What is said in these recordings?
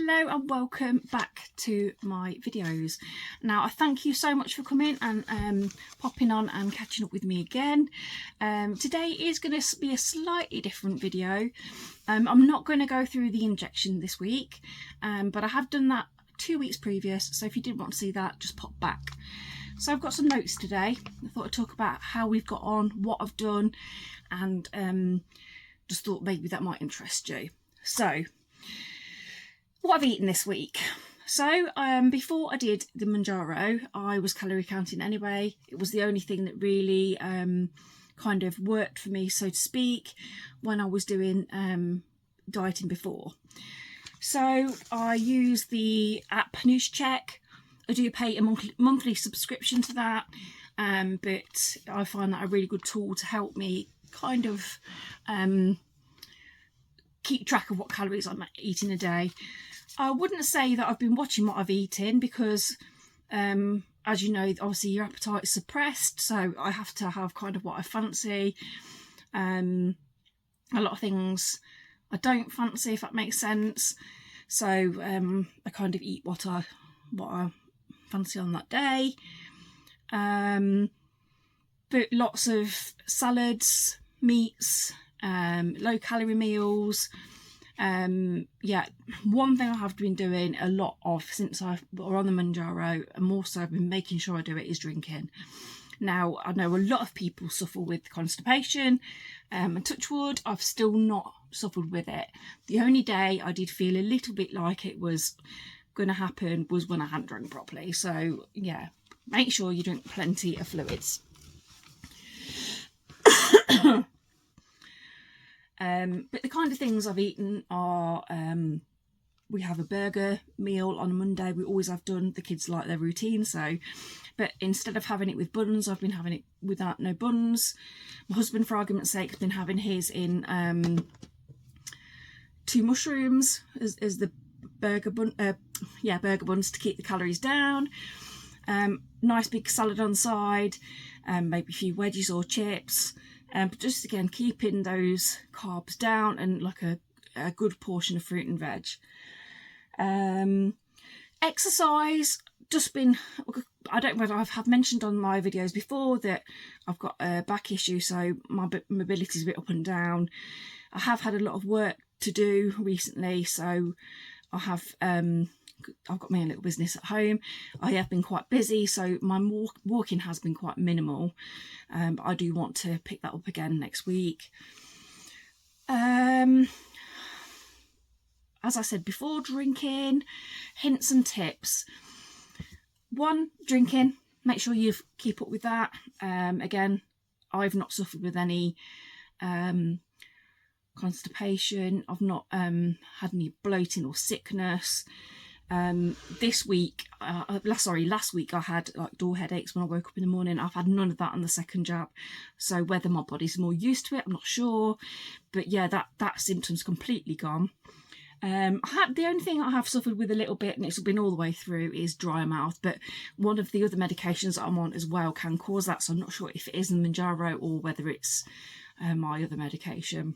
Hello and welcome back to my videos. Now I thank you so much for coming and popping on and catching up with me again. Today is going to be a slightly different video. I'm not going to go through the injection this week, but I have done that 2 weeks previous, so if you did want to see that, just pop back. So I've got some notes today. I thought I'd talk about how we've got on, what I've done, and just thought maybe that might interest you. So what I've eaten this week. So before I did the Mounjaro, I was calorie counting anyway. It was the only thing that really kind of worked for me, so to speak, when I was doing dieting before. So I use the app NutriCheck. I do pay a monthly subscription to that, but I find that a really good tool to help me kind of keep track of what calories I'm eating a day. I wouldn't say that I've been watching what I've eaten because, as you know, obviously your appetite is suppressed, so I have to have kind of what I fancy. A lot of things I don't fancy, if that makes sense. So I kind of eat what I fancy on that day. But lots of salads, meats, low calorie meals. Yeah, one thing I have been doing a lot of since we're on the Mounjaro, and more so I've been making sure I do it, is drinking. Now I know a lot of people suffer with constipation, and touch wood, I've still not suffered with it. The only day I did feel a little bit like it was going to happen was when I hadn't drunk properly. So yeah, make sure you drink plenty of fluids. But the kind of things I've eaten are, we have a burger meal on a Monday. We always have done. The kids like their routine, so, but instead of having it with buns, I've been having it without no buns. My husband, for argument's sake, has been having his in 2 mushrooms as the burger bun, burger buns to keep the calories down. Nice big salad on the side, maybe a few wedges or chips. But just again, keeping those carbs down, and like a good portion of fruit and veg. Exercise, just been, I don't know whether I have mentioned on my videos before that I've got a back issue, so my mobility is a bit up and down. I have had a lot of work to do recently, so I have I've got my own little business at home. I have been quite busy, so my walking has been quite minimal. But I do want to pick that up again next week. As I said before, drinking, hints and tips. 1, drinking. Make sure you keep up with that. Again, I've not suffered with any constipation. I've not had any bloating or sickness. This week, last week I had like door headaches when I woke up in the morning. I've had none of that on the second jab, so whether my body's more used to it, I'm not sure, but yeah, that symptom's completely gone. The only thing I have suffered with a little bit, and it's been all the way through, is dry mouth, but one of the other medications that I'm on as well can cause that, so I'm not sure if it is the Mounjaro or whether it's my other medication.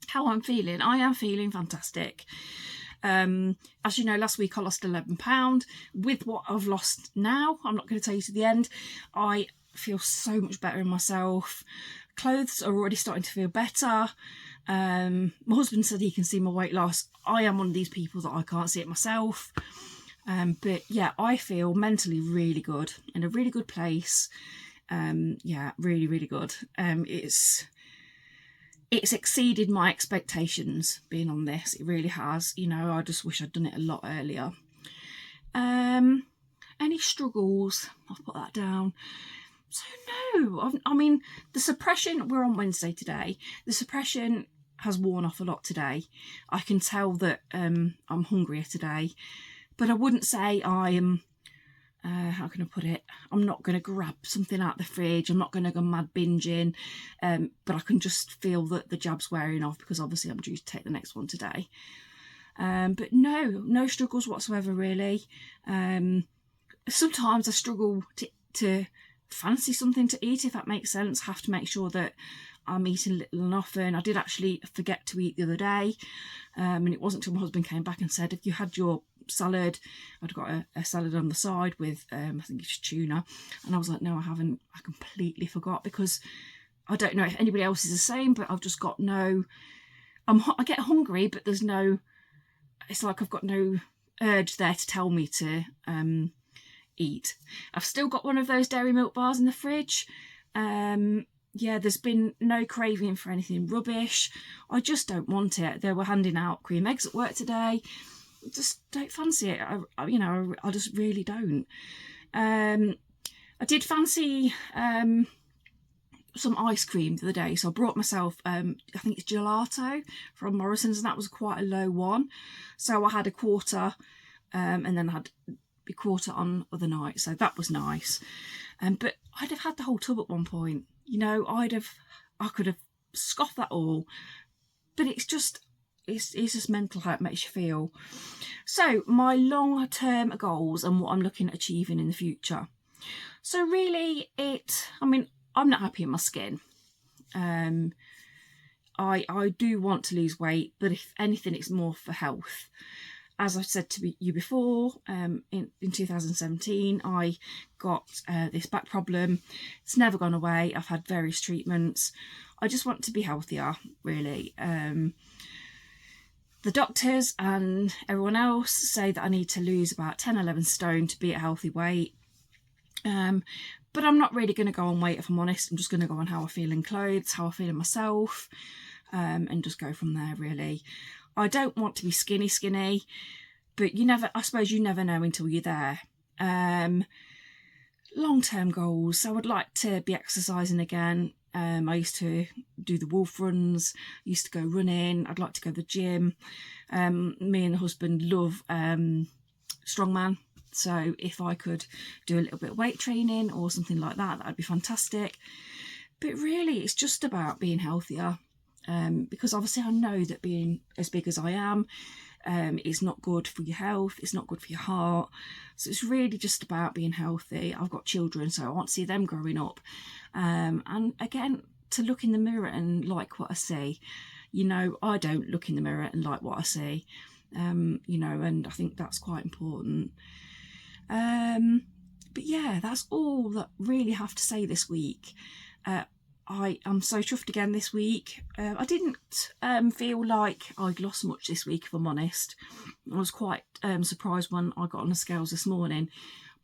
How I'm feeling? I am feeling fantastic. As you know, last week I lost 11 pounds. With what I've lost now, I'm not going to tell you to the end, I feel so much better in myself. Clothes are already starting to feel better. My husband said he can see my weight loss. I am one of these people that I can't see it myself. But yeah, I feel mentally really good, in a really good place. Yeah, really, really good. It's exceeded my expectations being on this. It really has. You know, I just wish I'd done it a lot earlier. Any struggles? I'll put that down. So no, I mean, the suppression, we're on Wednesday today. The suppression has worn off a lot today. I can tell that I'm hungrier today, but I wouldn't say I'm how can I put it? I'm not going to grab something out the fridge. I'm not going to go mad binging. But I can just feel that the jab's wearing off, because obviously I'm due to take the next one today. But no struggles whatsoever, really. Sometimes I struggle to fancy something to eat, if that makes sense. I have to make sure that I'm eating little and often. I did actually forget to eat the other day, and it wasn't until my husband came back and said, have you had your salad? I'd got a salad on the side with I think it's tuna, and I was like, no, I haven't. I completely forgot, because I don't know if anybody else is the same, but I've just got no, I get hungry, but there's no, it's like I've got no urge there to tell me to eat. I've still got one of those dairy milk bars in the fridge. Yeah, there's been no craving for anything rubbish. I just don't want it. They were handing out cream eggs at work today. Just don't fancy it. I just really don't. I did fancy some ice cream the other day, so I brought myself I think it's gelato from Morrison's, and that was quite a low one, so I had a quarter, and then I had a quarter on other night, so that was nice. But I'd have had the whole tub at one point, you know. I could have scoffed that all, but it's just mental how it makes you feel. So my long-term goals and what I'm looking at achieving in the future. So really, I'm not happy in my skin. I do want to lose weight, but if anything, it's more for health. As I've said to you before, in 2017, I got this back problem. It's never gone away. I've had various treatments. I just want to be healthier, really. The doctors and everyone else say that I need to lose about 10, 11 stone to be at a healthy weight. But I'm not really going to go on weight, if I'm honest. I'm just going to go on how I feel in clothes, how I feel in myself, and just go from there, really. I don't want to be skinny, but I suppose you never know until you're there. Long-term goals. So I'd like to be exercising again. I used to do the wolf runs, I used to go running. I'd like to go to the gym. Me and the husband love strongman. So if I could do a little bit of weight training or something like that, that'd be fantastic. But really, it's just about being healthier. Because obviously I know that being as big as I am is not good for your health, it's not good for your heart. So it's really just about being healthy. I've got children, so I want to see them growing up. And again, to look in the mirror and like what I see. You know, I don't look in the mirror and like what I see. You know, and I think that's quite important. But yeah, that's all that really have to say this week. I am so chuffed again this week. I didn't feel like I'd lost much this week, if I'm honest. I was quite surprised when I got on the scales this morning.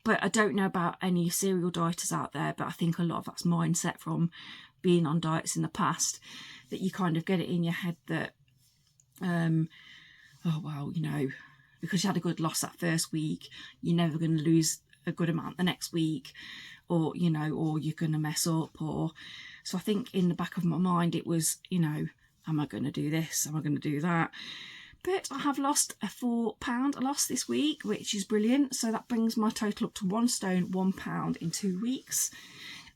But I don't know about any serial dieters out there, but I think a lot of that's mindset from being on diets in the past, that you kind of get it in your head that, oh, well, you know, because you had a good loss that first week, you're never going to lose a good amount the next week, or, you know, or you're going to mess up, or... So I think in the back of my mind it was, you know, am I going to do this? Am I going to do that? But I have lost a £4 loss this week, which is brilliant. So that brings my total up to 1 stone, £1 in 2 weeks.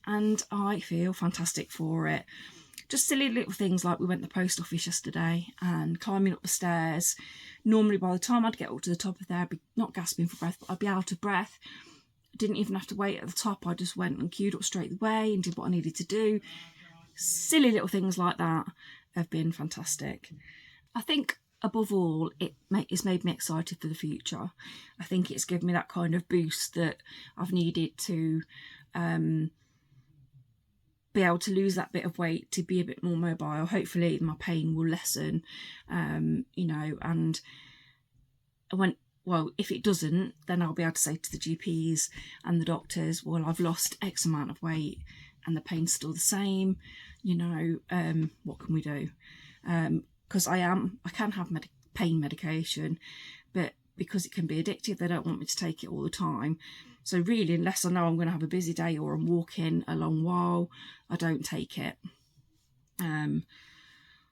And I feel fantastic for it. Just silly little things like we went to the post office yesterday and climbing up the stairs. Normally by the time I'd get up to the top of there, I'd be not gasping for breath, but I'd be out of breath. Didn't even have to wait at the top. I just went and queued up straight away and did what I needed to do. Silly little things like that have been fantastic. I think above all, it's made me excited for the future. I think it's given me that kind of boost that I've needed to be able to lose that bit of weight, to be a bit more mobile. Hopefully my pain will lessen, you know, and well, if it doesn't, then I'll be able to say to the GPs and the doctors, well, I've lost X amount of weight and the pain's still the same, you know, what can we do? Because I can have pain medication, but because it can be addictive, they don't want me to take it all the time. So really, unless I know I'm going to have a busy day or I'm walking a long while, I don't take it.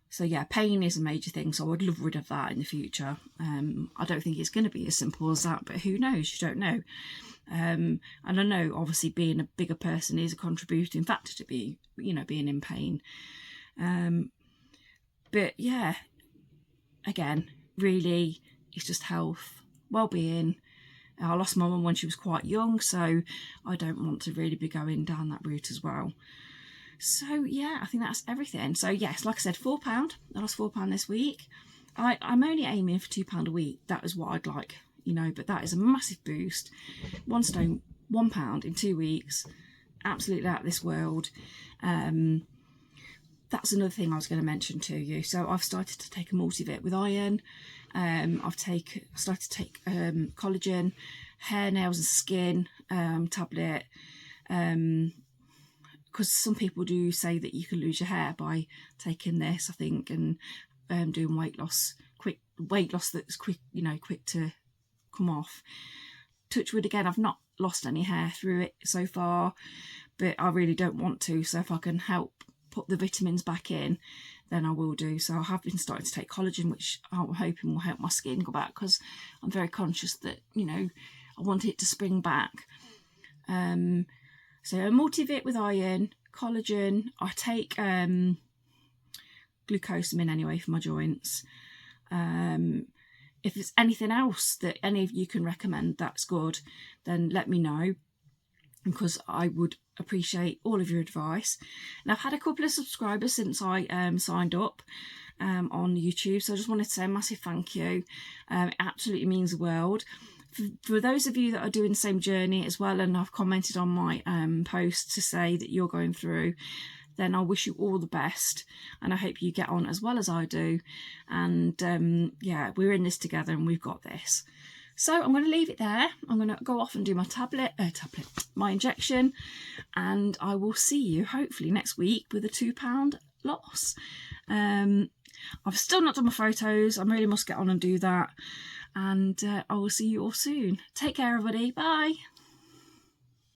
So yeah, pain is a major thing, so I would love rid of that in the future. I don't think it's going to be as simple as that, but who knows? You don't know. And I know, obviously, being a bigger person is a contributing factor to being in pain. But yeah, again, really, it's just health, well-being. I lost my mum when she was quite young, so I don't want to really be going down that route as well. So yeah, I think that's everything. So yes, like I said, £4. I lost £4 this week. I'm only aiming for £2 a week. That is what I'd like, you know, but that is a massive boost. 1 stone, £1 in 2 weeks. Absolutely out of this world. That's another thing I was going to mention to you. So I've started to take a multivit with iron. I've started to take collagen, hair, nails and skin tablet. Because some people do say that you can lose your hair by taking this, I think, and doing quick weight loss that's quick, you know, quick to come off. Touch wood again, I've not lost any hair through it so far, but I really don't want to. So if I can help put the vitamins back in, then I will do. So I have been starting to take collagen, which I'm hoping will help my skin go back, because I'm very conscious that, you know, I want it to spring back. So a multivit with iron, collagen. I take glucosamine anyway for my joints. If there's anything else that any of you can recommend that's good, then let me know, because I would appreciate all of your advice. And I've had a couple of subscribers since I signed up on YouTube, so I just wanted to say a massive thank you. It absolutely means the world. For those of you that are doing the same journey as well, and I've commented on my post to say that you're going through, then I wish you all the best, and I hope you get on as well as I do. And yeah, we're in this together and we've got this. So I'm going to leave it there. I'm going to go off and do my my injection, and I will see you hopefully next week with a £2 loss. I've still not done my photos. I really must get on and do that. And I will see you all soon. Take care, everybody. Bye.